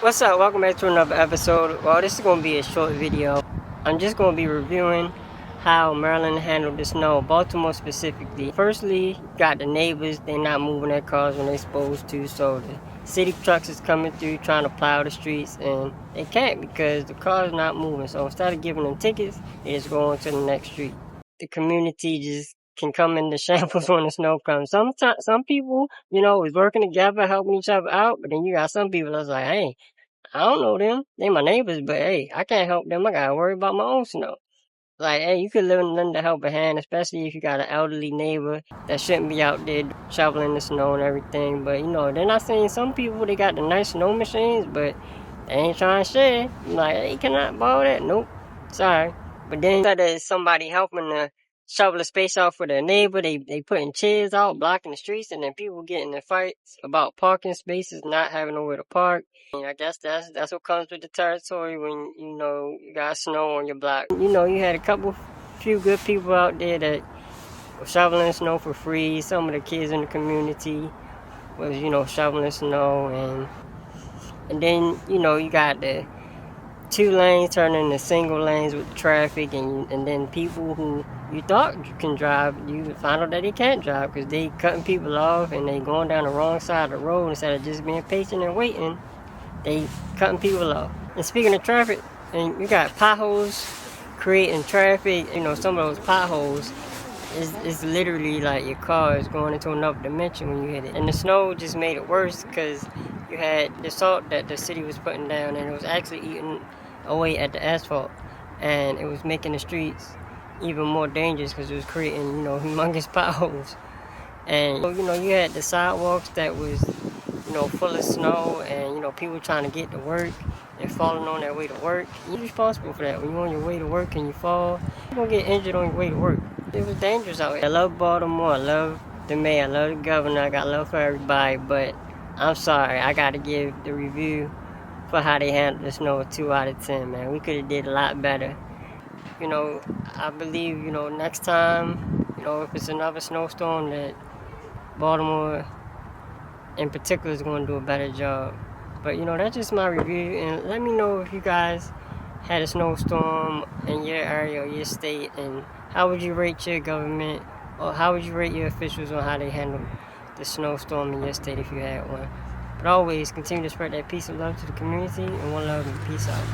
What's up? Welcome back to another episode. Well, this is going to be a short video. I'm just going to be reviewing how Maryland handled the snow, Baltimore specifically. Firstly, got the neighbors, they're not moving their cars when they're supposed to, so the city trucks is coming through trying to plow the streets, and they can't because the car's not moving. So instead of giving them tickets, they just go on to the next street. The community just can come into shambles when the snow comes. Some people, is working together, helping each other out, but then you got some people that's like, hey, I don't know them. They my neighbors, but hey, I can't help them. I gotta worry about my own snow. Like, hey, you could lend a helping hand, especially if you got an elderly neighbor that shouldn't be out there shoveling the snow and everything. But, they're not saying some people, they got the nice snow machines, but they ain't trying to share. Like, hey, can I borrow that? Nope. Sorry. But then instead of somebody helping to shovel the space out for their neighbor, they putting chairs out, blocking the streets, and then people getting in fights about parking spaces, not having nowhere to park. And I guess that's what comes with the territory when, you got snow on your block. You had few good people out there that were shoveling snow for free. Some of the kids in the community was, shoveling snow, and then, you got the 2 lanes turning into single lanes with traffic, and then people who you thought you can drive, you find out that they can't drive because they cutting people off and they going down the wrong side of the road. Instead of just being patient and waiting, they cutting people off. And speaking of traffic, and you got potholes creating traffic. Some of those potholes is literally like your car is going into another dimension when you hit it. And the snow just made it worse because you had the salt that the city was putting down, and it was actually eating away at the asphalt, and it was making the streets even more dangerous because it was creating, humongous potholes. And, you had the sidewalks that was, full of snow, and, people trying to get to work and falling on their way to work. You're responsible for that. When you're on your way to work and you fall, you're going to get injured on your way to work. It was dangerous out here. I love Baltimore. I love the mayor. I love the governor. I got love for everybody, but I'm sorry. I got to give the review for how they handled the snow a 2 out of 10, man. We could have did a lot better. I believe, next time, if it's another snowstorm, that Baltimore in particular is going to do a better job. But, that's just my review. And let me know if you guys had a snowstorm in your area or your state, and how would you rate your government, or how would you rate your officials on how they handled the snowstorm in your state if you had one. But always continue to spread that peace and love to the community, and one love and peace out.